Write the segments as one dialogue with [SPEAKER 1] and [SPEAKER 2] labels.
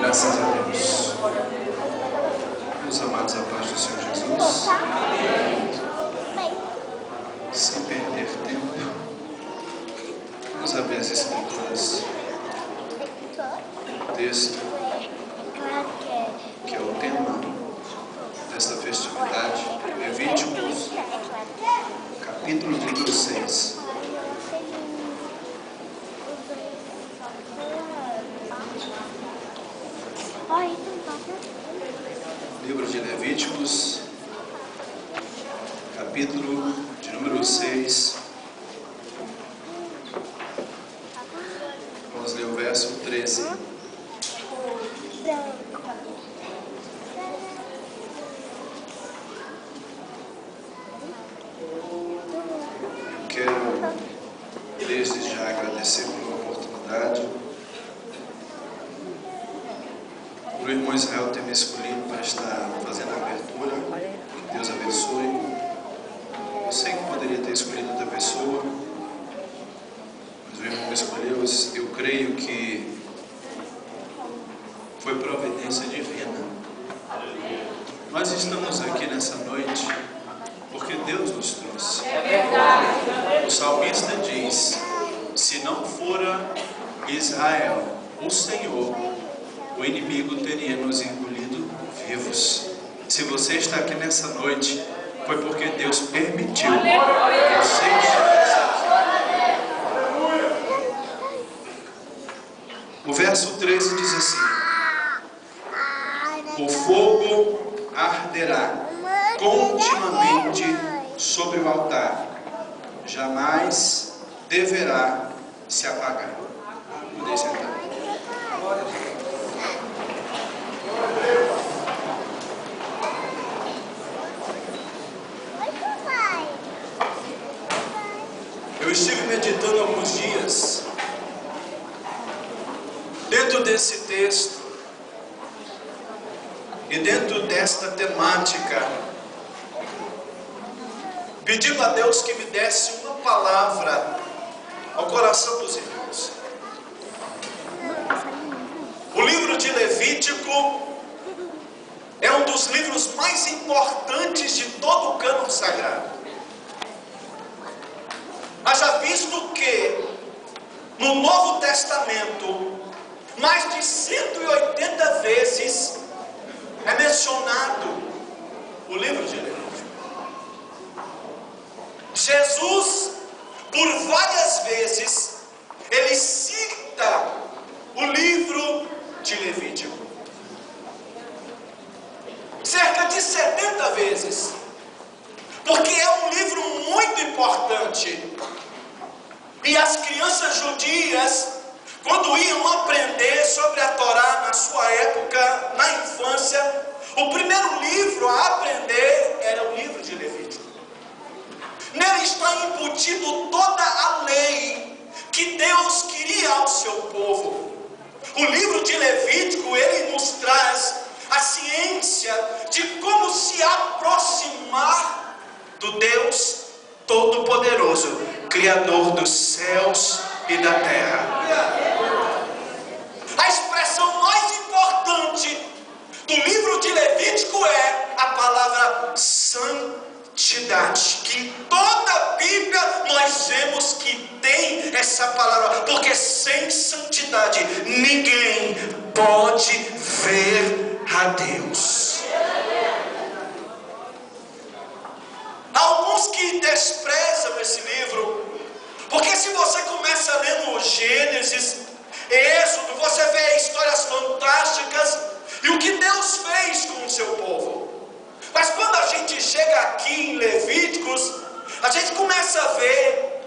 [SPEAKER 1] Graças a Deus. Meus amados, a paz do Senhor Jesus. Sem perder tempo, vamos abrir as Escrituras. O texto que é o tema desta festividade, Levíticos, capítulo número 6. Livro de Levíticos, capítulo de número 6. Vamos ler o verso 13. Eu quero desde já agradecer pela oportunidade, por o irmão Israel ter me escolhido para estar fazendo a abertura. Deus abençoe. Eu sei que poderia ter escolhido outra pessoa, mas o irmão me escolheu. Eu creio que foi providência divina. Nós estamos aqui nessa noite porque Deus nos trouxe. O salmista diz: se não fora Israel, o Senhor, o inimigo teria nos engolido vivos. Se você está aqui nessa noite, foi porque Deus permitiu você estar. O verso 13 diz assim: o fogo arderá continuamente sobre o altar, jamais deverá se apagar. Podem sentar. Eu estive meditando alguns dias dentro desse texto e dentro desta temática, pedindo a Deus que me desse uma palavra ao coração dos irmãos. O livro de Levítico é um dos livros mais importantes de todo o cânon sagrado. Haja visto que no Novo Testamento mais de 180 vezes é mencionado o livro de Levítico. Jesus, por várias vezes, ele cita o livro de Levítico. Cerca de 70 vezes. Porque é um livro muito importante. E as crianças judias, quando iam aprender sobre a Torá na sua época, na infância, o primeiro livro a aprender era o livro de Levítico. Nele está embutido toda a lei que Deus queria ao seu povo. O livro de Levítico, ele nos traz a ciência de como se aproximar do Deus Todo-Poderoso, Criador dos céus e da terra. A expressão mais importante do livro de Levítico é a palavra santidade, que em toda a Bíblia nós vemos que tem essa palavra, porque sem santidade ninguém pode ver a Deus. Alguns que desprezam esse livro, porque se você começa lendo o Gênesis, Êxodo, você vê histórias fantásticas e o que Deus fez com o seu povo. Mas quando a gente chega aqui em Levíticos, a gente começa a ver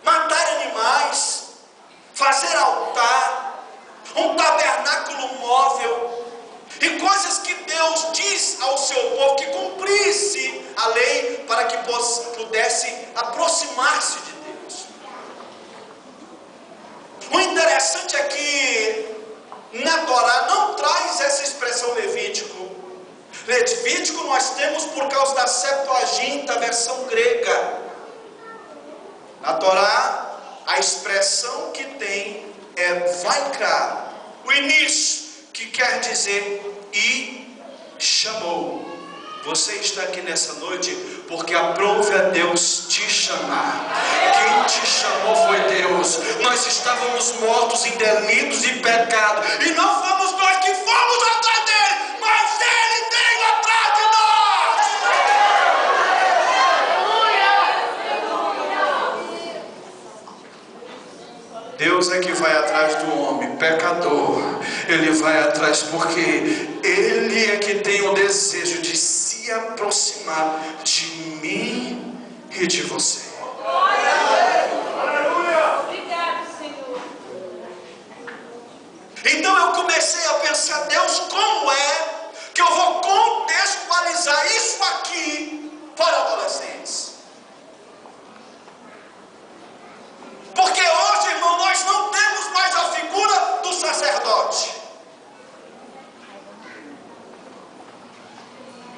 [SPEAKER 1] matar animais, fazer altar, um tabernáculo móvel, e coisas que Deus diz ao seu povo que cumprisse a lei para que pudesse aproximar-se de Deus. O interessante é que na Torá não traz essa expressão Levítico. Levítico nós temos por causa da Septuaginta, versão grega. Na Torá, a expressão que tem é Vaikra, o início, que quer dizer e chamou. Você está aqui nessa noite porque aprove a Deus te chamar. Quem te chamou foi Deus. Nós estávamos mortos em delitos e pecado, e não fomos nós que fomos atrás dele, mas ele veio atrás de nós. Deus é que vai atrás do homem pecador. Ele vai atrás porque ele é que tem o desejo de se aproximar de mim e de você.
[SPEAKER 2] Obrigado, Senhor.
[SPEAKER 1] Então eu comecei a pensar, Deus, como é que eu vou contextualizar isso aqui para adolescentes? Porque hoje, irmão, nós não temos mais a figura do sacerdote.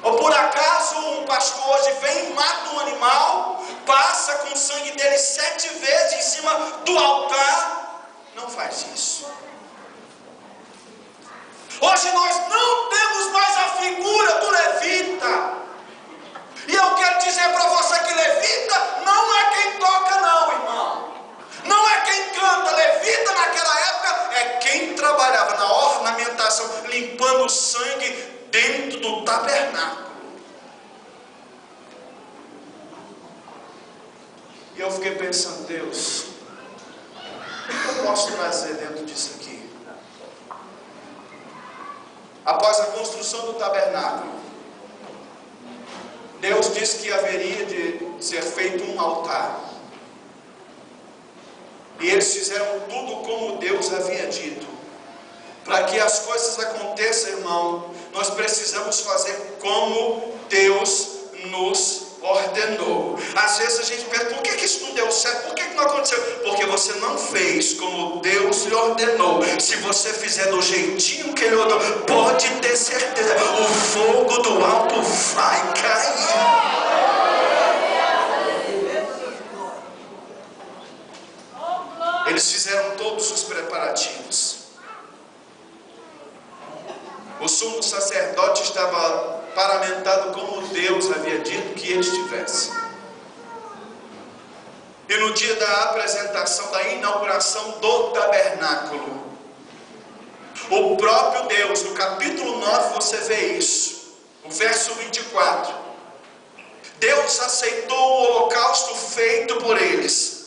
[SPEAKER 1] Ou por acaso um pastor hoje vem, mata um animal, passa com o sangue dele 7 vezes em cima do altar? Não faz isso. Hoje nós não temos mais a figura do levita. E eu quero dizer para você que levita não é quem toca não, irmão. Não é quem canta. Levita naquela época é quem trabalhava na ornamentação, limpando o sangue dentro do tabernáculo. E eu fiquei pensando, Deus, o que eu posso trazer dentro disso aqui? Após a construção do tabernáculo, Deus disse que haveria de ser feito um altar. E eles fizeram tudo como Deus havia dito. Para que as coisas aconteçam, irmão, nós precisamos fazer como Deus nos ordenou. Às vezes a gente pergunta, por que isso não deu certo? Por que não aconteceu? Porque você não fez como Deus lhe ordenou. Se você fizer do jeitinho que Ele ordenou, pode ter certeza, o fogo do alto vai cair. Eles fizeram todos os preparativos. O sumo sacerdote estava paramentado como Deus havia dito que ele estivesse. E no dia da apresentação, da inauguração do tabernáculo, o próprio Deus, no capítulo 9 você vê isso, o verso 24. Deus aceitou o holocausto feito por eles.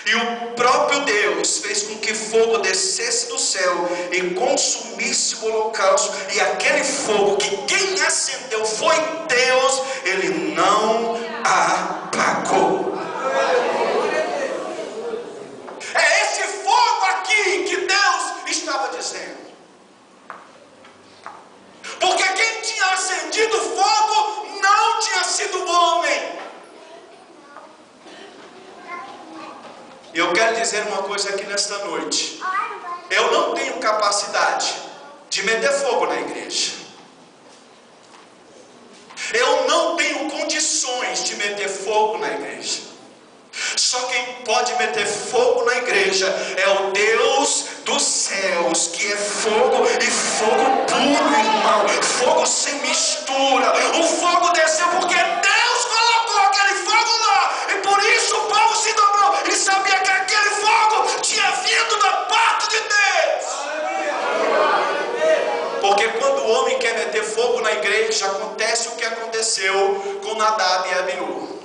[SPEAKER 1] E o próprio Deus fez com que fogo descesse do céu e consumisse o holocausto. E aquele fogo que quem acendeu foi Deus, Ele não apagou. É esse fogo aqui que Deus estava dizendo. Porque quem tinha acendido o fogo não tinha sido o homem. Eu quero dizer uma coisa aqui nesta noite. Eu não tenho capacidade de meter fogo na igreja. Eu não tenho condições de meter fogo na igreja. Só quem pode meter fogo na igreja é o Deus dos céus, que é fogo e fogo puro, irmão. Fogo sem mistura. O fogo desceu porque Deus colocou aquele fogo lá. E por isso o povo se dobrou. E sabia que aquele fogo tinha vindo da parte de Deus. Porque quando o homem quer meter fogo na igreja, acontece o que aconteceu com Nadab e Abiú.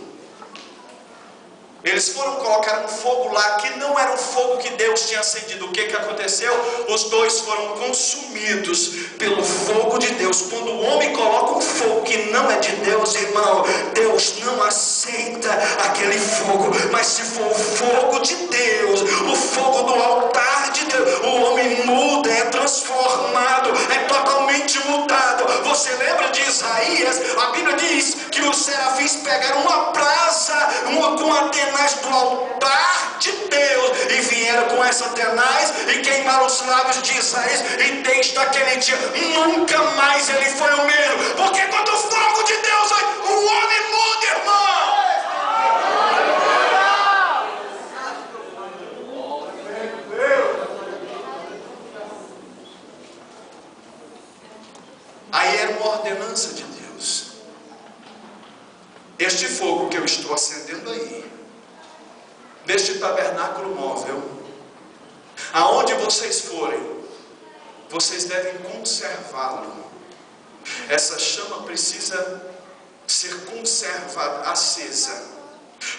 [SPEAKER 1] Eles foram colocar um fogo lá que não era o fogo que Deus tinha acendido. O que aconteceu? Os dois foram consumidos pelo fogo de Deus. Quando o homem coloca um fogo que não é de Deus, irmão, Deus não aceita aquele fogo. Mas se for o fogo de Deus, o fogo do altar de Deus, o homem muda, é transformado, é totalmente mudado. Você lembra de Isaías? A Bíblia diz que os serafins pegaram uma brasa, com a tenaz do altar de Deus, e vieram com essa tenaz e queimaram os lábios de Isaías, e desde aquele dia nunca mais ele foi o mesmo. Porque quando o fogo de Deus vem, o homem muda, irmão. uma ordenança de Deus. Este fogo que eu estou acendendo aí, neste tabernáculo móvel, aonde vocês forem, vocês devem conservá-lo. Essa chama precisa ser conservada, acesa.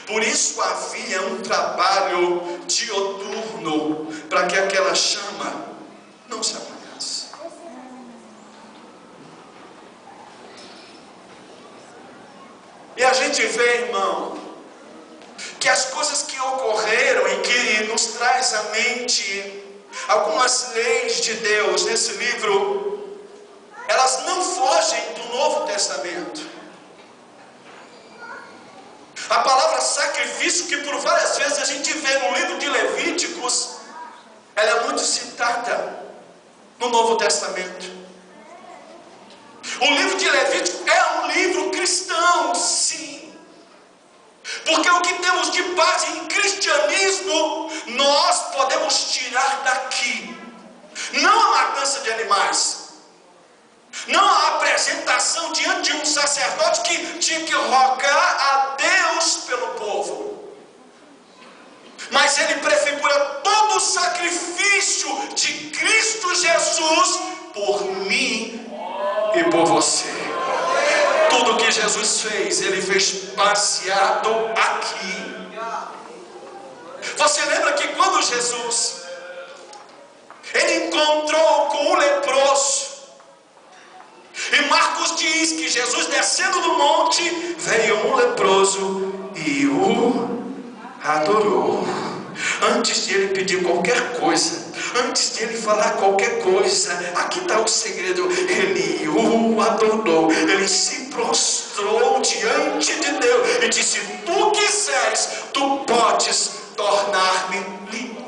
[SPEAKER 1] Por isso havia um trabalho dioturno, para que aquela chama não se apagasse. E a gente vê, irmão, que as coisas que ocorreram e que nos traz à mente algumas leis de Deus nesse livro, elas não fogem do Novo Testamento. A palavra sacrifício, que por várias vezes a gente vê no livro de Levíticos, ela é muito citada no Novo Testamento. O livro de Levítico é um livro cristão, sim. Porque o que temos de base em cristianismo, nós podemos tirar daqui. Não a matança de animais, não a apresentação diante de um sacerdote que tinha que rogar a Deus pelo povo, mas ele prefigura todo o sacrifício de Cristo Jesus por mim e por você. Tudo que Jesus fez, ele fez baseado aqui. Você lembra que quando Jesus ele encontrou com o leproso, e Marcos diz que Jesus, descendo do monte, veio um leproso e o adorou. Antes de ele pedir qualquer coisa, antes de ele falar qualquer coisa, aqui está o segredo: ele o adorou, ele se prostrou diante de Deus e disse: tu quiseres, tu podes tornar-me limpo.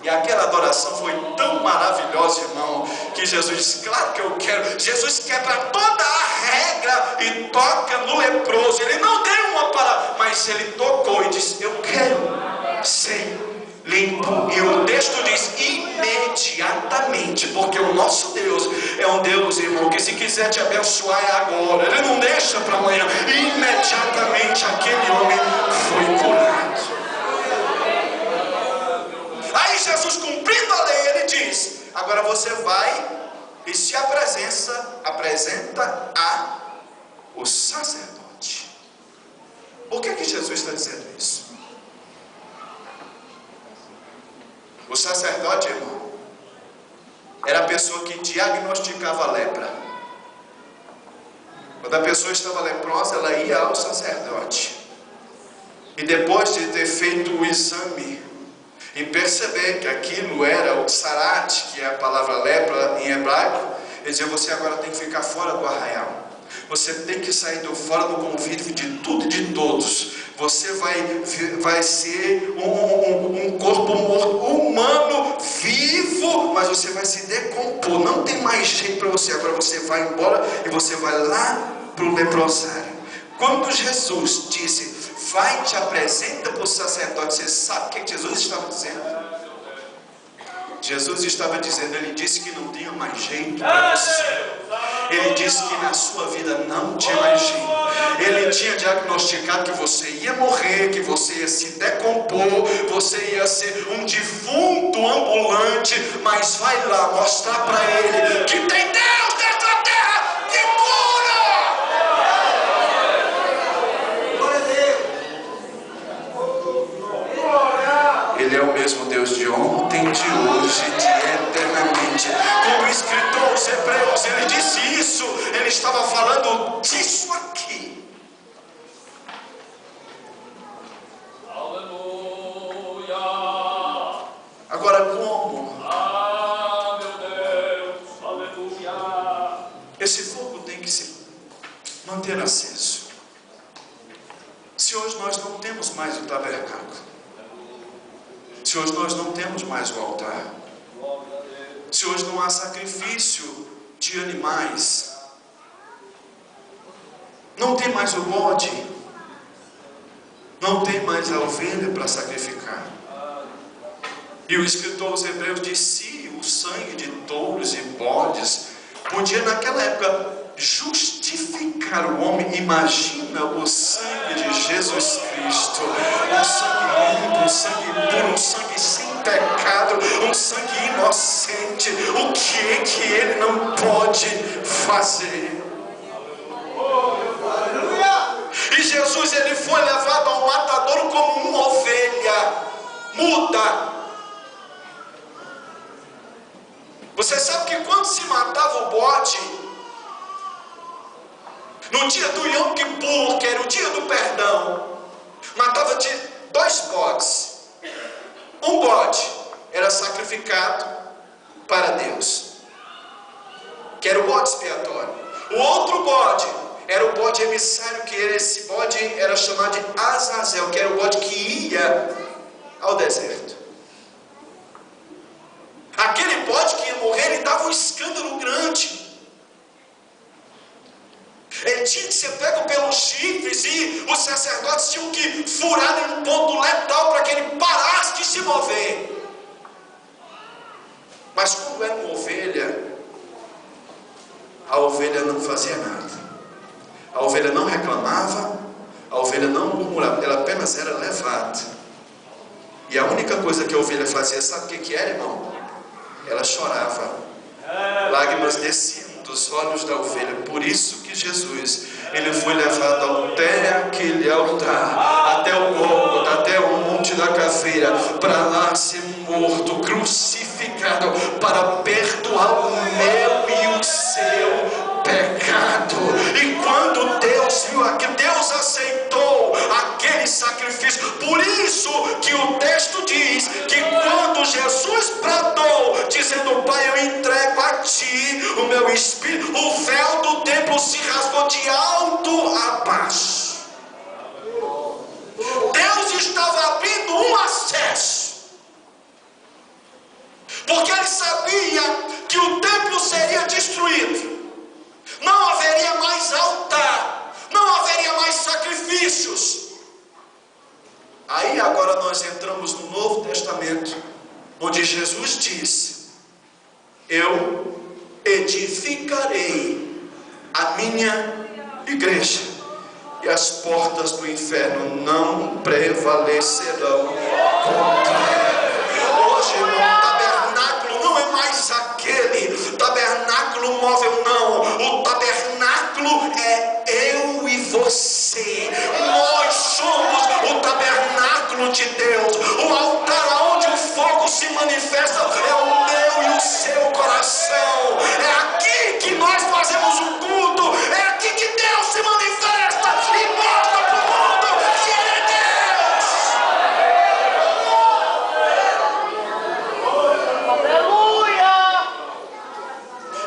[SPEAKER 1] E aquela adoração foi tão maravilhosa, irmão, que Jesus disse: claro que eu quero. Jesus quebra toda a regra e toca no leproso. Ele não deu uma palavra, mas ele tocou e disse: eu quero ser limpo. E o texto diz imediatamente, porque o nosso Deus é um Deus, irmão, que se quiser te abençoar é agora, ele não deixa para amanhã. Imediatamente aquele homem foi curado. Aí Jesus, cumprindo a lei, ele diz: agora você vai e se apresenta a o sacerdote. Por que Jesus está dizendo isso? O sacerdote, irmão, era a pessoa que diagnosticava a lepra. Quando a pessoa estava leprosa, ela ia ao sacerdote, e depois de ter feito o exame e perceber que aquilo era o sarate, que é a palavra lepra em hebraico, ele dizia: você agora tem que ficar fora do arraial. Você tem que sair fora do convívio de tudo e de todos. Você vai ser um corpo morto, humano, vivo, mas você vai se decompor. Não tem mais jeito para você. Agora você vai embora e você vai lá para o leprosário. Quando Jesus disse: vai, te apresenta para o sacerdote, você sabe o que Jesus estava dizendo? Jesus estava dizendo, ele disse que não tinha mais jeito para você. Ele disse que na sua vida não tinha mais jeito. Ele tinha diagnosticado que você ia morrer, que você ia se decompor, você ia ser um defunto ambulante, mas vai lá mostrar para ele que tem Deus nessa terra que cura. Ele é o mesmo Deus de ontem, de hoje, de eternamente. Como o escritor aos Hebreus, ele disse isso, ele estava falando disso aqui.
[SPEAKER 3] Aleluia.
[SPEAKER 1] Agora como?
[SPEAKER 3] Ah, meu Deus, aleluia.
[SPEAKER 1] Esse fogo tem que se manter aceso. Se hoje nós não temos mais o tabernáculo, se hoje nós não temos mais o altar, se hoje não há sacrifício de animais, não tem mais o bode, não tem mais a ovelha para sacrificar. E o escritor aos Hebreus disse: se o sangue de touros podia naquela época justificar o homem. Imagina o sangue de Jesus Cristo, um sangue limpo, um sangue puro, um sangue sem pecado, um sangue inocente. O que é que ele não pode fazer? E Jesus, ele foi levado ao matadouro como uma ovelha muda. Você sabe que quando se matava o bode, no dia do Yom Kippur, que era o dia do perdão, matava de 2 bodes. Um bode era sacrificado para Deus, que era o bode expiatório. O outro bode era o bode emissário, que era esse bode era chamado de Azazel, que era o bode que ia ao deserto. Aquele bode que ia morrer, ele dava um escândalo grande. Ele tinha que ser pego pelos chifres e os sacerdotes tinham que furar em um ponto letal para que ele parasse de se mover. Mas quando era uma ovelha, a ovelha não fazia nada. A ovelha não reclamava, a ovelha não murmurava, ela apenas era levada. E a única coisa que a ovelha fazia, sabe o que era, irmão? Ela chorava. Lágrimas desciam dos olhos da ovelha. Por isso que Jesus, ele foi levado até aquele altar, até o Gólgota, até o Monte da Caveira, para lá ser morto, crucificado, para perdoar o meu e o seu pecado. E quando Deus viu aquilo, Deus aceitou aquele sacrifício. Por isso que o texto diz que quando Jesus bradou, dizendo: Pai, eu entrego a ti o meu espírito, o véu do templo se rasgou de alto a baixo. Deus estava abrindo um acesso, porque ele sabia que o templo seria destruído. Não haveria mais altar, não haveria mais sacrifícios. Aí agora nós entramos no Novo Testamento, onde Jesus disse: eu edificarei a minha igreja, e as portas do inferno não prevalecerão contra ela. Hoje, irmão, o tabernáculo não é mais aquele tabernáculo móvel, não. O tabernáculo é eu e você. Nós somos o tabernáculo de Deus. O altar onde o fogo se manifesta é o meu e o seu coração. É aqui que nós fazemos o culto. É aqui que Deus se manifesta e mostra para o mundo que Ele é Deus.
[SPEAKER 2] Aleluia!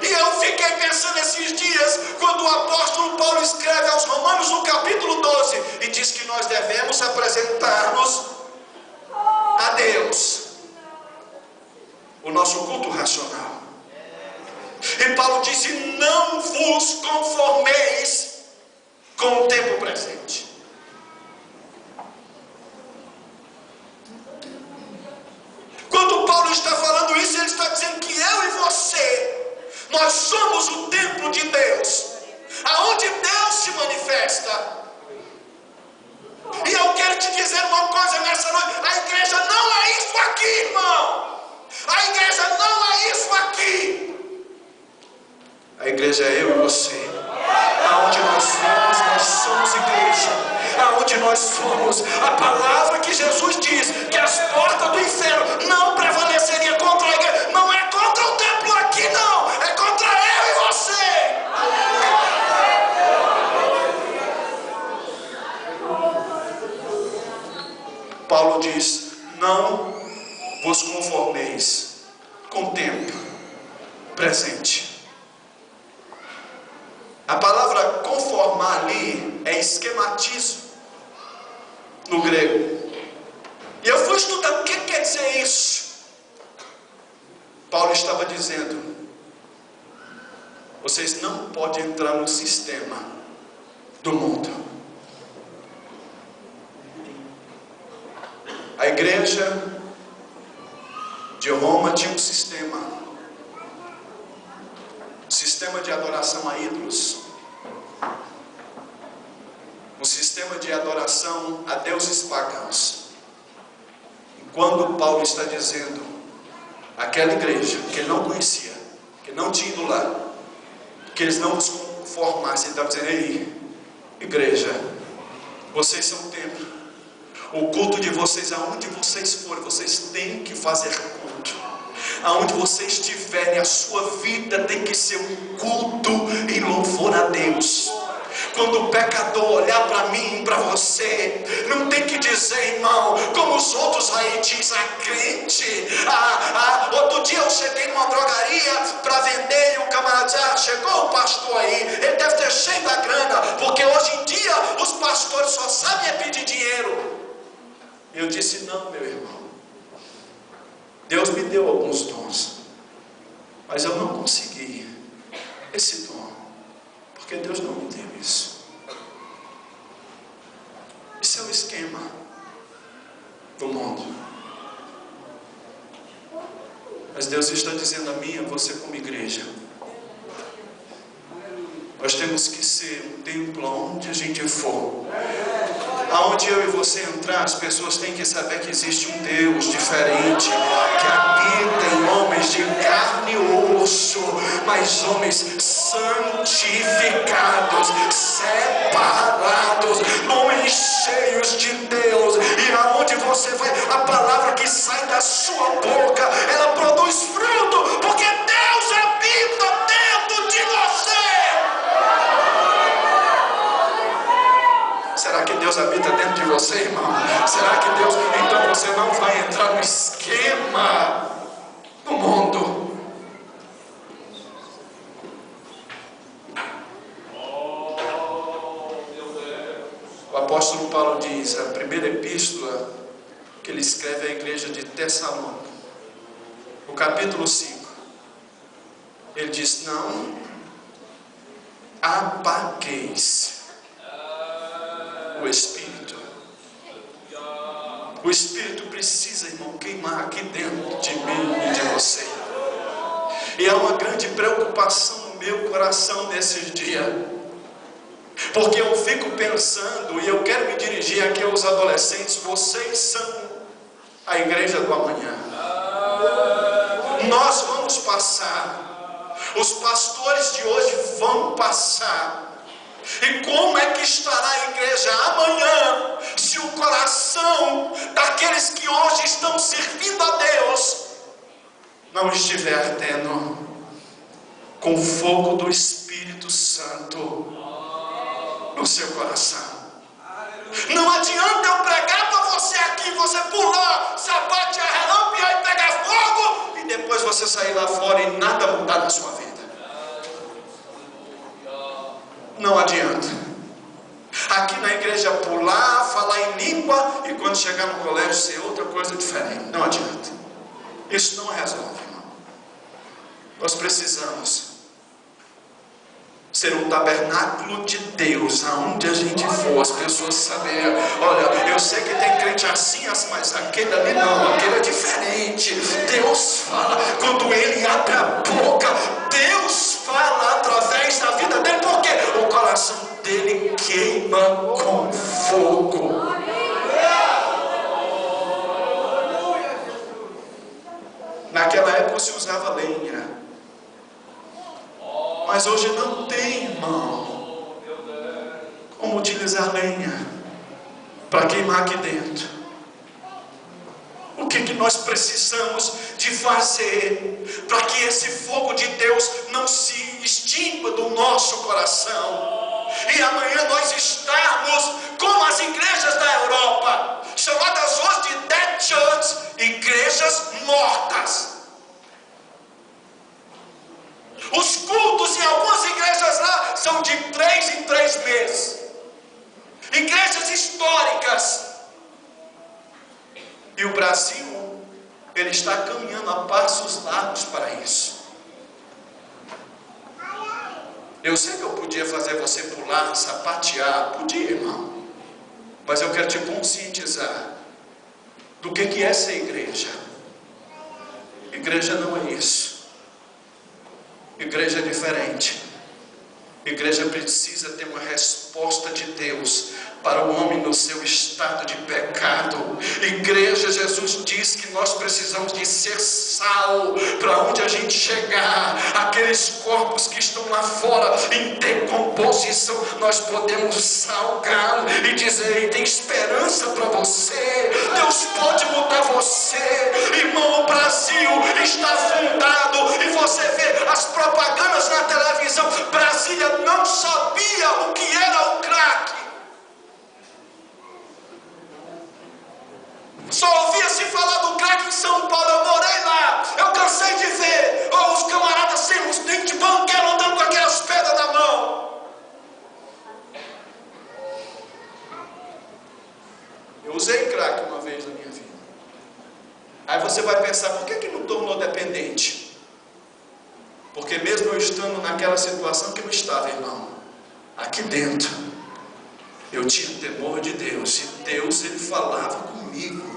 [SPEAKER 1] E eu fiquei pensando esses dias, quando o apóstolo Paulo escreve aos Romanos no capítulo 12 e diz que nós devemos apresentar-nos a Deus, o nosso culto racional. E Paulo disse: não vos conformeis com o tempo presente. Quando Paulo está falando isso, ele está dizendo que eu e você, nós somos o templo de Deus, aonde Deus se manifesta. E eu quero te dizer uma coisa nessa noite: a igreja não é isso aqui, irmão. A igreja não é isso aqui. A igreja é eu e você. Aonde nós somos igreja. Aonde nós somos, a palavra que Jesus diz que as portas do inferno não prevaleceria contra a igreja. Não é contra o templo aqui, não. É contra eu e você. Paulo diz: não vos conformeis com o tempo presente. A palavra conformar ali é esquematismo no grego. E eu fui estudar o que quer dizer isso. Paulo estava dizendo: vocês não podem entrar no sistema do mundo. A igreja de Roma tinha um sistema de adoração a ídolos, um sistema de adoração a deuses pagãos. E quando Paulo está dizendo aquela igreja que ele não conhecia, que não tinha ido lá, que eles não se conformassem, ele estava dizendo: ei, igreja, vocês são o templo, o culto de vocês, aonde vocês forem, vocês têm que fazer culto. Aonde vocês estiverem, a sua vida tem que ser um culto em louvor a Deus. Quando o pecador olhar para mim, para você, não tem que dizer, irmão, como os outros aí dizem, a crente. Outro dia eu cheguei numa drogaria para vender e o camarada disse: chegou o pastor aí, ele deve ter cheio da grana, porque hoje em dia os pastores só sabem é pedir dinheiro. Eu disse: não, meu irmão, Deus me deu alguns dons, mas eu não consegui esse dom, porque Deus não me deu isso. Esse é o esquema do mundo. Mas Deus está dizendo a mim e a você, como igreja, nós temos que ser um templo aonde a gente for. Aonde eu e você entrar, as pessoas têm que saber que existe um Deus diferente, que habita em homens de carne e osso, mas homens santificados, separados, homens cheios de Deus. E aonde você vai, a palavra que sai da sua boca, ela produz fruto, porque Deus habita dentro de você. Será que Deus habita dentro de você, irmão? Será que Deus... Então você não vai entrar no esquema do mundo. O apóstolo Paulo diz, a primeira epístola que ele escreve à igreja de Tessalônica, no capítulo 5, ele diz: não apagueis o Espírito. O Espírito precisa, irmão, queimar aqui dentro de mim e de você. E há uma grande preocupação no meu coração nesses dias, porque eu fico pensando, e eu quero me dirigir aqui aos adolescentes: vocês são a igreja do amanhã. Nós vamos passar, os pastores de hoje vão passar. E como é que estará a igreja amanhã, se o coração daqueles que hoje estão servindo a Deus não estiver ardendo com o fogo do Espírito Santo no seu coração? Não adianta eu pregar para você aqui, você pular, sapatear, relampear e pegar fogo, e depois você sair lá fora e nada mudar na sua vida. Não adianta. Aqui na igreja pular, falar em língua, e quando chegar no colégio ser outra coisa diferente. Não adianta. Isso não resolve, irmão. Nós precisamos ser um tabernáculo de Deus, aonde a gente for, as pessoas saberem: olha, eu sei que tem crente assim, mas aquele ali não, aquele é diferente. Deus fala, quando ele abre a boca, Deus fala através da vida dele, porque o coração dele queima com fogo. Naquela época se usava lenha, mas hoje não tem, irmão, como utilizar lenha para queimar aqui dentro. O que nós precisamos de fazer para que esse fogo de Deus não se extingua do nosso coração? E amanhã nós estarmos como as igrejas da Europa, chamadas hoje de dead church, igrejas mortas. Os cultos em algumas igrejas lá são de 3 em 3 meses. Igrejas históricas. E o Brasil, ele está caminhando a passos largos para isso. Eu sei que eu podia fazer você pular, sapatear, podia, irmão. Mas eu quero te conscientizar do que é ser igreja. Igreja não é isso. Igreja é diferente. A igreja precisa ter uma resposta de Deus para o homem no seu estado de pecado. Igreja, Jesus diz que nós precisamos de ser sal para onde a gente chegar. Aqueles corpos que estão lá fora em decomposição, nós podemos salgar e dizer: tem esperança para você, Deus pode mudar você. Irmão, o Brasil está afundado, e você vê as propagandas na televisão. Brasília não sabia o que era o crack. Só ouvia-se falar do crack em São Paulo. Eu morei lá, eu cansei de ver os camaradas sem os dentes de banqueiro andando com aquelas pedras na mão. Eu usei crack uma vez na minha vida. Aí você vai pensar: por que não tornou dependente? Porque mesmo eu estando naquela situação que eu estava, irmão, aqui dentro eu tinha temor de Deus, e Deus, Ele falava comigo.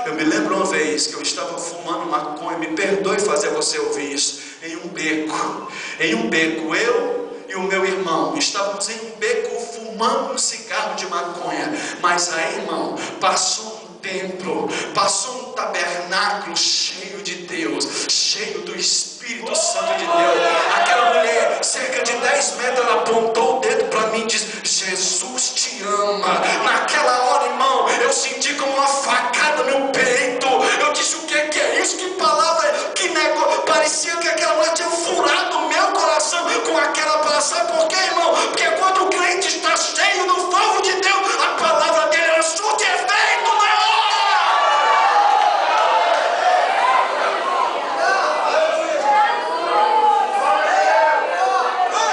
[SPEAKER 1] Eu me lembro uma vez que eu estava fumando maconha, me perdoe fazer você ouvir isso, em um beco, eu e o meu irmão estávamos em um beco fumando um cigarro de maconha. Mas aí, irmão, passou um templo, passou um tabernáculo cheio de Deus, cheio do Espírito Santo de Deus. Aquela mulher, cerca de 10 metros, ela apontou o dedo para mim e disse: Jesus te ama. Naquela hora, irmão, eu senti como uma facada no peito. Eu disse: o que é isso? Que palavra, que negócio. Parecia que aquela mulher tinha furado o meu coração com aquela palavra. Sabe por quê, irmão? Porque quando o crente está cheio do fogo de Deus, a palavra dele, ela surte efeito na hora.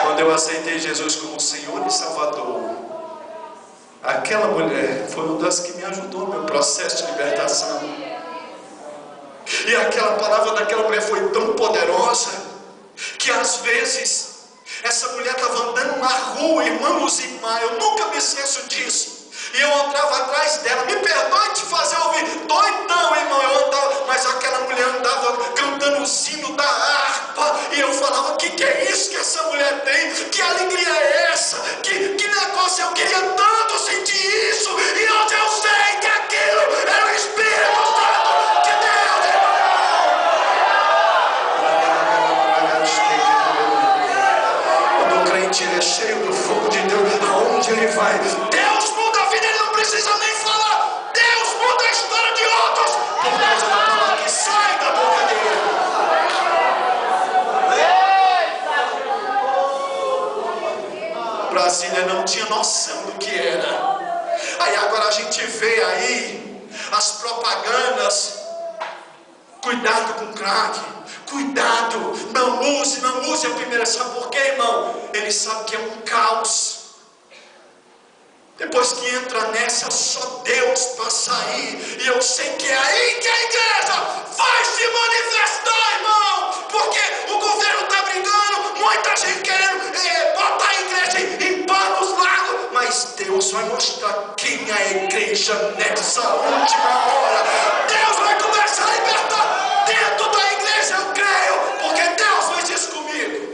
[SPEAKER 1] Quando eu aceitei Jesus como Senhor e Salvador, aquela mulher foi uma das que me ajudou no meu processo de libertação. E aquela palavra daquela mulher foi tão poderosa, que às vezes essa mulher estava andando na rua, irmão Luzimar, eu nunca me esqueço disso. E eu andava atrás dela, me perdoe te fazer ouvir, doidão, irmão, eu andava, mas aquela mulher andava cantando o sino da harpa, e eu falava: que é isso que essa mulher tem? Que alegria é essa? Que negócio, eu queria tanto sentir isso, e hoje eu sei que aquilo era o Espírito Santo de Deus, irmão. Quando o crente é cheio do fogo de Deus, aonde ele vai, Deus muda a vida, ele não precisa nem falar. Deus muda a história de outros por causa da palavra que sai da boca dele. Brasília não tinha noção do que era. Aí agora a gente vê aí as propagandas: cuidado com crack, cuidado, não use a primeira. Sabe por quê, irmão? Ele sabe que é um caos. Depois que entra nessa, só Deus para sair. E eu sei que é aí que a igreja vai se manifestar, irmão. Porque o governo está brigando, muita gente querendo botar a igreja em panos largos. Mas Deus vai mostrar quem é a igreja nessa última hora. Deus vai começar a libertar dentro da igreja, eu creio. Porque Deus fez isso comigo.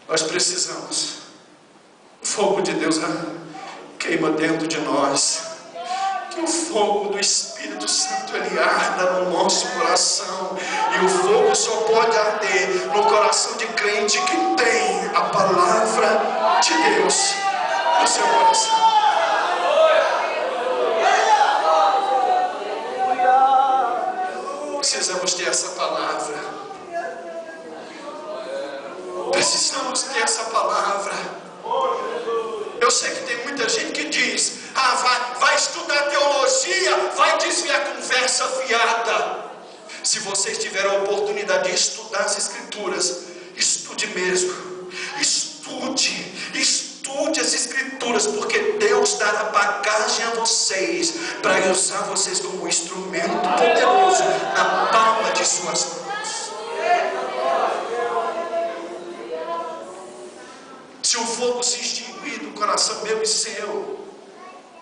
[SPEAKER 1] Nós precisamos. O fogo de Deus queima dentro de nós. Que o fogo do Espírito Santo, ele arda no nosso coração. E o fogo só pode arder no coração de crente que tem a palavra de Deus no seu coração. Precisamos ter essa palavra. Precisamos ter essa palavra. Eu sei que tem muita gente que diz: vai estudar teologia, vai desviar conversa fiada. Se vocês tiverem a oportunidade de estudar as Escrituras, estude mesmo. Estude as Escrituras, porque Deus dará bagagem a vocês para usar vocês como um instrumento poderoso na palma de suas mãos. Se o fogo se extinguir do coração meu e seu,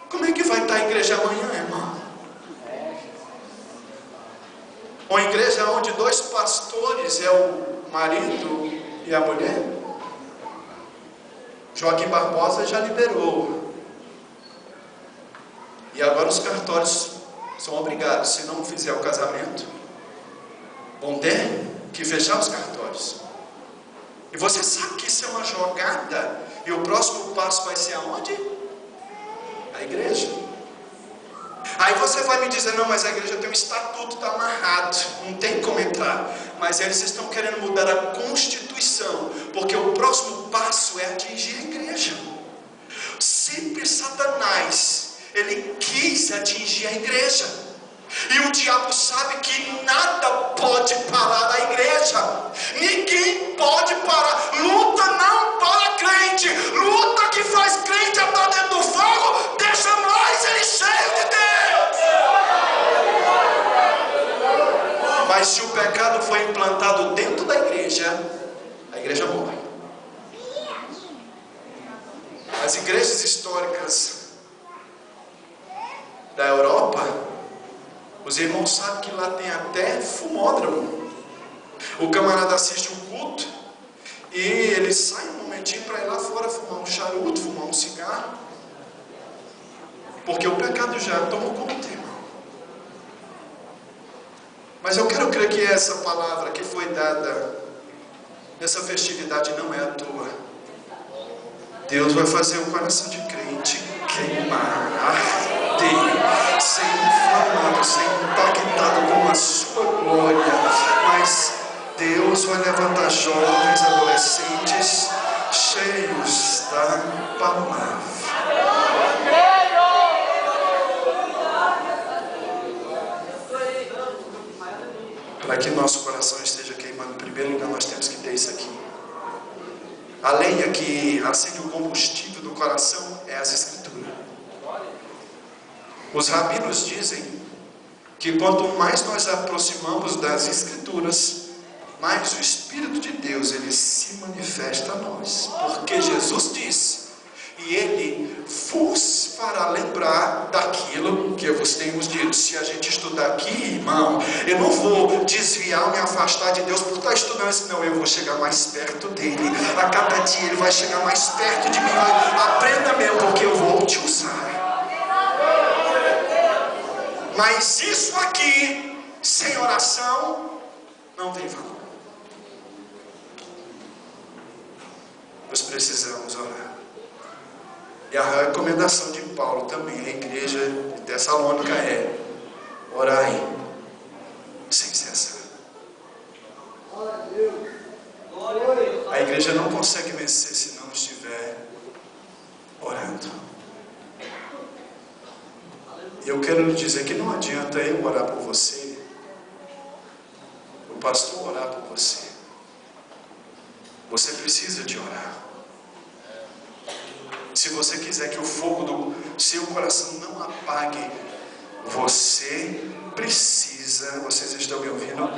[SPEAKER 1] como é que vai estar a igreja amanhã, irmão? Uma igreja onde 2 pastores é o marido e a mulher. Joaquim Barbosa já liberou. E agora os cartórios são obrigados, se não fizer o casamento, vão ter que fechar os cartórios. E você sabe que isso é uma jogada. E o próximo passo vai ser aonde? A igreja. Aí você vai me dizer, não, mas a igreja tem um estatuto, está amarrado, não tem como entrar. Mas eles estão querendo mudar a Constituição, porque o próximo passo é atingir a igreja. Sempre Satanás, ele quis atingir a igreja. E o diabo sabe que nada pode parar a igreja. Ninguém pode parar. Luta não para crente. Luta que faz crente entrar dentro do fogo. Deixa mais ele cheio de Deus. Mas se o pecado foi implantado dentro da igreja, a igreja morre. As igrejas históricas da Europa, os irmãos sabem que lá tem até fumódromo. O camarada assiste um culto e ele sai um momentinho para ir lá fora fumar um charuto, fumar um cigarro, porque o pecado já tomou conta, irmão. Mas eu quero crer que essa palavra que foi dada nessa festividade não é à toa. Deus vai fazer o coração de crente queimar, arder, ser inflamado, ser impactado com a sua glória. Mas Deus vai levantar jovens, adolescentes, cheios da palavra. Para que nosso coração esteja queimando, em primeiro lugar nós temos que ter isso aqui. A lenha que acende o combustível do coração é as Escrituras. Os rabinos dizem que quanto mais nós aproximamos das Escrituras, mais o Espírito de Deus ele se manifesta a nós. Porque Jesus disse, e ele vos fará lembrar daquilo que eu vos tenho dito. Se a gente estudar aqui, irmão, eu não vou desviar, me afastar de Deus por estar estudando isso, não, eu vou chegar mais perto dele. A cada dia ele vai chegar mais perto de mim. Aprenda mesmo, porque eu vou te usar. Mas isso aqui, sem oração, não tem valor. Nós precisamos orar. E a recomendação de Paulo também à igreja de Tessalônica é: orai sem cessar. A igreja não consegue vencer se não estiver orando. E eu quero lhe dizer que não adianta eu orar por você, o pastor orar por você. Você precisa de orar. Se você quiser que o fogo do seu coração não apague, você precisa, vocês estão me ouvindo,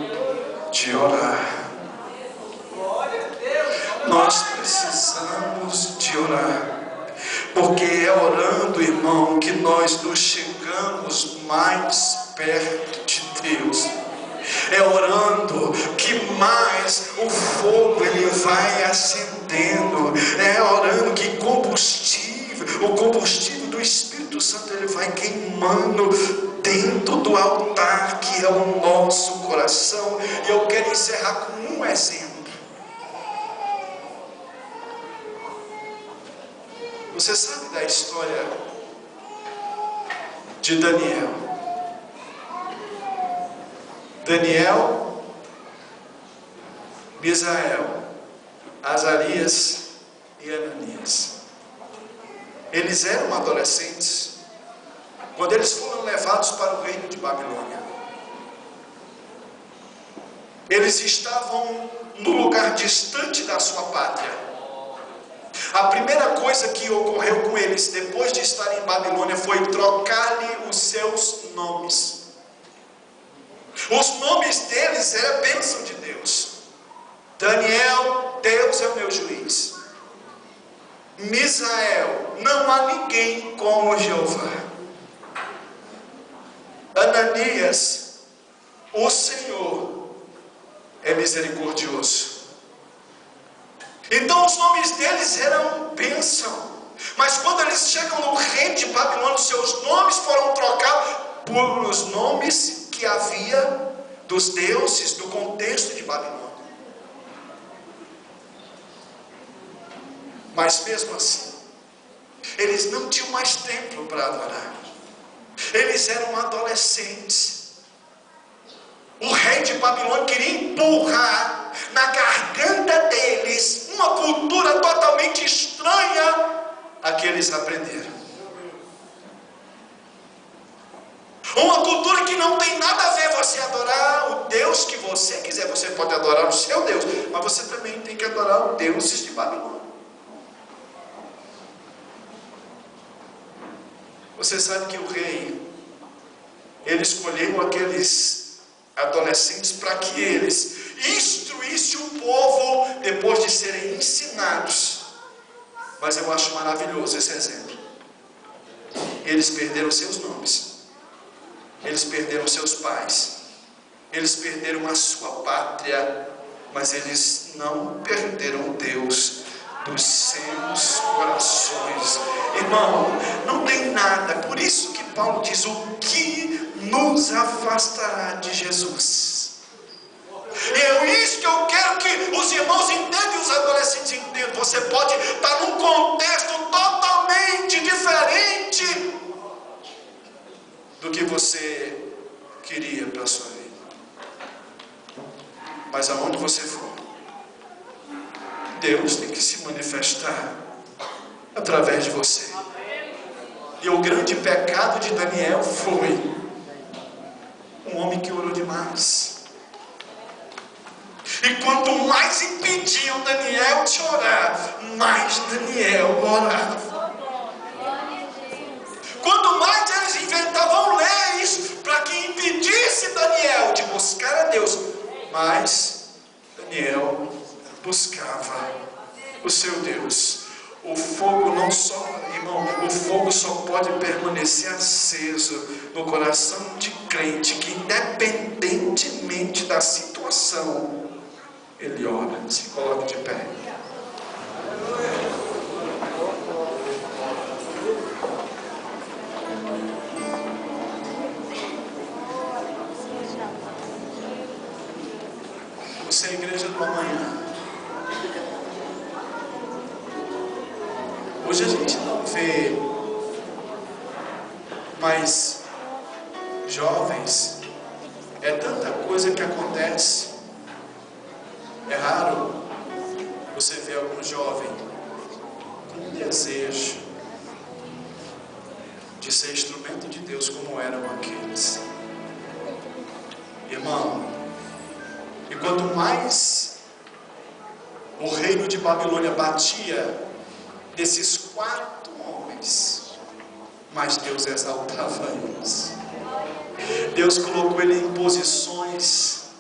[SPEAKER 1] de orar. Nós precisamos de orar. Porque é orando, irmão, que nós nos chegamos mais perto de Deus. É orando que mais o fogo ele vai acendendo. É orando que o combustível do Espírito Santo ele vai queimando dentro do altar que é o nosso coração. E eu quero encerrar com um exemplo. Você sabe da história de Daniel? Daniel, Misael, Azarias e Ananias. Eles eram adolescentes quando eles foram levados para o reino de Babilônia. Eles estavam no lugar distante da sua pátria. A primeira coisa que ocorreu com eles depois de estarem em Babilônia foi trocar-lhe os seus nomes. Os nomes deles eram a bênção de Deus. Daniel, Deus é o meu juiz. Misael, não há ninguém como Jeová. Ananias, o Senhor é misericordioso. Então os nomes deles eram bênção. Mas quando eles chegam no rei de Babilônia, seus nomes foram trocados por os nomes que havia dos deuses do contexto de Babilônia. Mas mesmo assim, eles não tinham mais templo para adorar. Eles eram adolescentes. O rei de Babilônia queria empurrar na garganta deles uma cultura totalmente estranha a que eles aprenderam. Uma cultura que não tem nada a ver você adorar o Deus que você quiser. Você pode adorar o seu Deus, mas você também tem que adorar os deuses de Babilônia. Você sabe que o rei, ele escolheu aqueles adolescentes para que eles instruíssem o povo depois de serem ensinados. Mas eu acho maravilhoso esse exemplo. Eles perderam seus nomes, eles perderam seus pais, eles perderam a sua pátria, mas eles não perderam Deus dos seus corações. Irmão, não tem nada. Por isso que Paulo diz: o que nos afastará de Jesus? É isso que eu quero que os irmãos entendam e os adolescentes entendam. Você pode estar num contexto totalmente diferente do que você queria para a sua vida, mas aonde você for, Deus tem que se manifestar através de você. E o grande pecado de Daniel foi um homem que orou demais. E quanto mais impediam Daniel de orar, mais Daniel orava. Quanto mais eles inventavam leis para que impedisse Daniel de buscar a Deus, mais Daniel buscava o seu Deus. O fogo não só, irmão, o fogo só pode permanecer aceso no coração de crente que, independentemente da situação, ele ora. Se coloque de pé. Você é a igreja do amanhã. Hoje a gente não vê mais jovens. É tanta coisa que acontece. É raro você ver algum jovem com um desejo de ser instrumento de Deus como eram aqueles. Irmão, e quanto mais o reino de Babilônia batia desses 4 homens, mais Deus exaltava eles. Deus colocou ele em posições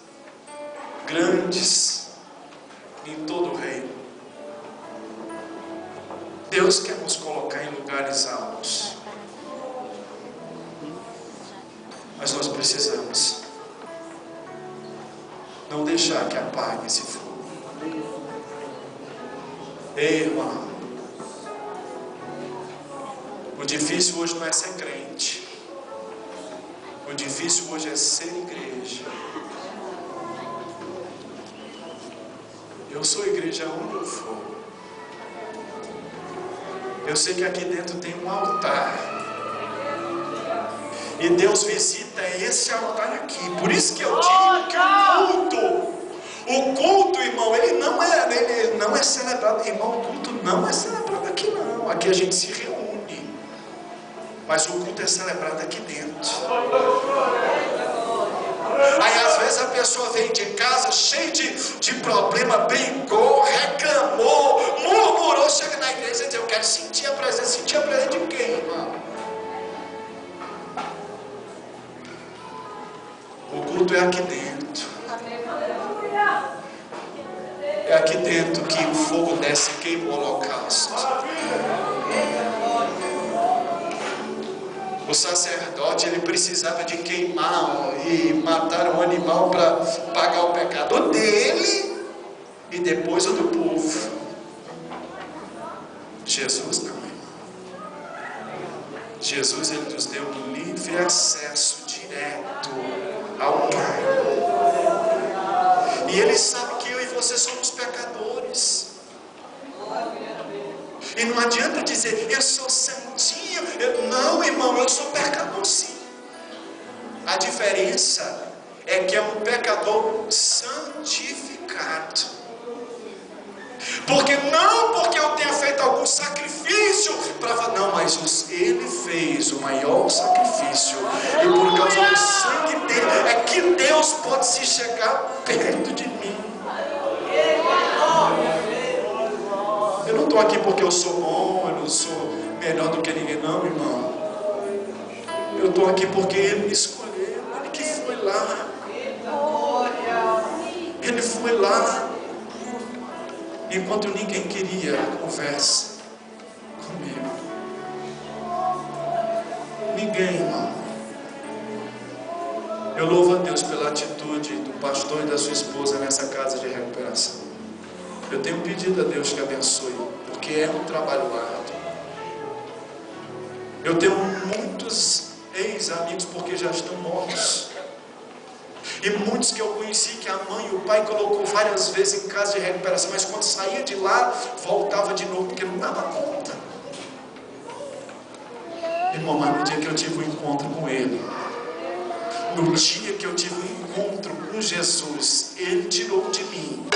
[SPEAKER 1] grandes em todo o reino. Deus quer nos colocar em lugares altos, mas nós precisamos não deixar que apague esse fogo. Ei, irmão, o difícil hoje não é ser crente, o difícil hoje é ser igreja. Eu sou igreja onde eu for. Eu sei que aqui dentro tem um altar, e Deus visita esse altar aqui. Por isso que eu digo que o culto, irmão, ele não é celebrado. Irmão, o culto não é celebrado aqui não. Aqui a gente se reúne, mas o culto é celebrado aqui dentro. Aí às vezes a pessoa vem de casa cheia de problema, brigou, reclamou, murmurou, chega na igreja e diz: eu quero sentir a presença. Sentir a presença de quem, irmão? O culto é aqui dentro. É aqui dentro que o fogo desce e queima o holocausto. O sacerdote, ele precisava de queimar e matar um animal para pagar o pecado dele e depois o do povo. Jesus não, irmão. Jesus, ele nos deu livre acesso direto ao Pai. E ele sabe que eu e você somos pecadores. E não adianta dizer, eu sou santinho. Não, irmão, eu sou pecador sim. A diferença é que é um pecador santificado. Porque não porque eu tenha feito algum sacrifício para falar, não, mas ele fez o maior sacrifício. E por causa do sangue dele, é que Deus pode se chegar perto de mim. Eu não estou aqui porque eu sou bom, eu não sou melhor do que ninguém, não, irmão. Eu estou aqui porque ele me escolheu, ele que foi lá. Ele foi lá. Enquanto ninguém queria conversa comigo. Ninguém, irmão. Eu louvo a Deus pela atitude do pastor e da sua esposa nessa casa de recuperação. Eu tenho pedido a Deus que abençoe, porque é um trabalho árduo. Eu tenho muitos ex-amigos porque já estão mortos. E muitos que eu conheci que a mãe e o pai colocou várias vezes em casa de recuperação, mas quando saía de lá, voltava de novo, porque não dava conta. Irmão, mas no dia que eu tive um encontro com ele, no dia que eu tive um encontro com Jesus, ele tirou de mim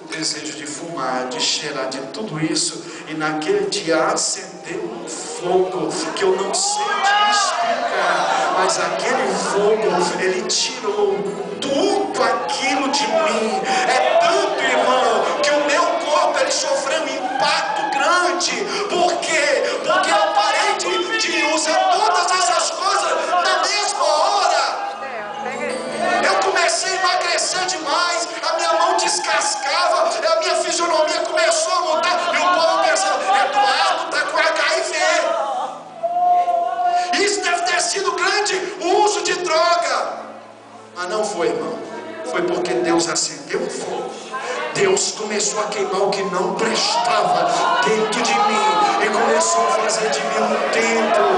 [SPEAKER 1] o desejo de fumar, de cheirar, de tudo isso, e naquele dia acendeu um fogo que eu não sei te explicar, mas aquele fogo, ele tirou tudo aquilo de mim. É tanto, irmão, que o meu corpo, ele sofreu um impacto grande. Por quê? Porque eu parei de usar todas essas coisas na mesma hora. Eu comecei a emagrecer demais, a minha mão descascava, a minha fisionomia começou a mudar, e o povo pensava, Eduardo está com HIV. Isso deve ter sido grande uso de droga. Mas não foi, irmão. Foi porque Deus acendeu um fogo. Deus começou a queimar o que não prestava dentro de mim, e começou a fazer de mim um templo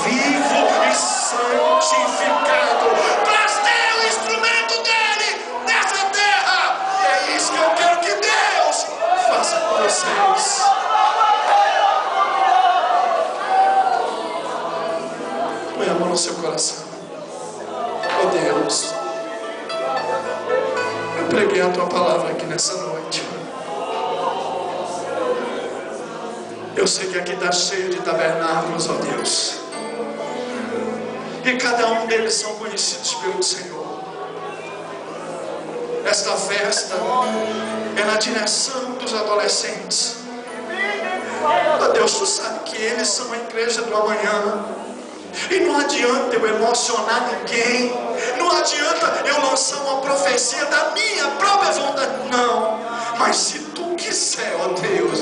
[SPEAKER 1] vivo e santificado para ser o instrumento dele nessa terra. É isso que eu quero que Deus faça com vocês. Põe a mão no seu coração. Oh Deus, eu preguei a tua palavra aqui nessa noite. Eu sei que aqui está cheio de tabernáculos, ó Deus, e cada um deles são conhecidos pelo Senhor. Esta festa é na direção dos adolescentes. Ó Deus, tu sabe que eles são a igreja do amanhã. E não adianta eu emocionar ninguém, não adianta eu lançar uma profecia da minha própria vontade, não. Mas se tu quiser, ó Deus,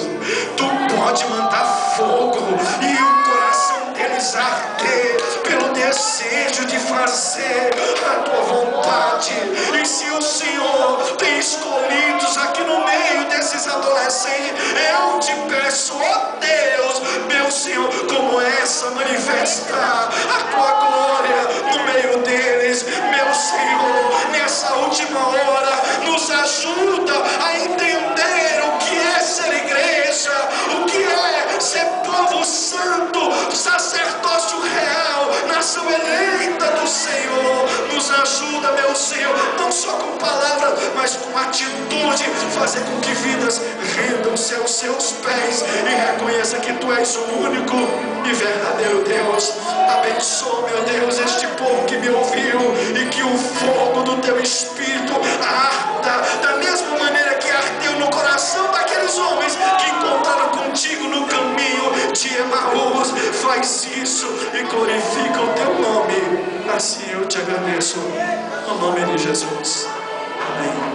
[SPEAKER 1] tu pode mandar fogo e o coração deles arder pelo desejo de fazer a tua vontade. E se o Senhor tem escolhidos aqui no meio desses adolescentes, eu te peço, ó Deus, meu Senhor, como essa manifestar a tua glória no meio deles, meu Senhor, nessa última hora, nos ajuda a entender o que é ser igreja, o que é ser povo santo, sacerdócio real, nação eleita do Senhor. Nos ajuda, meu Senhor, não só com palavras, mas com atitude, fazer com que vidas rendam-se aos seus pés e reconheça que tu és o único e verdadeiro Deus. Abençoa, meu Deus, este povo que me ouviu, e que o fogo do teu Espírito arda da mesma maneira que ardeu no coração daqueles homens que encontraram contigo no caminho de Emaús. Faz isso e glorifica o teu nome. Assim eu te agradeço, no nome de Jesus. Amém.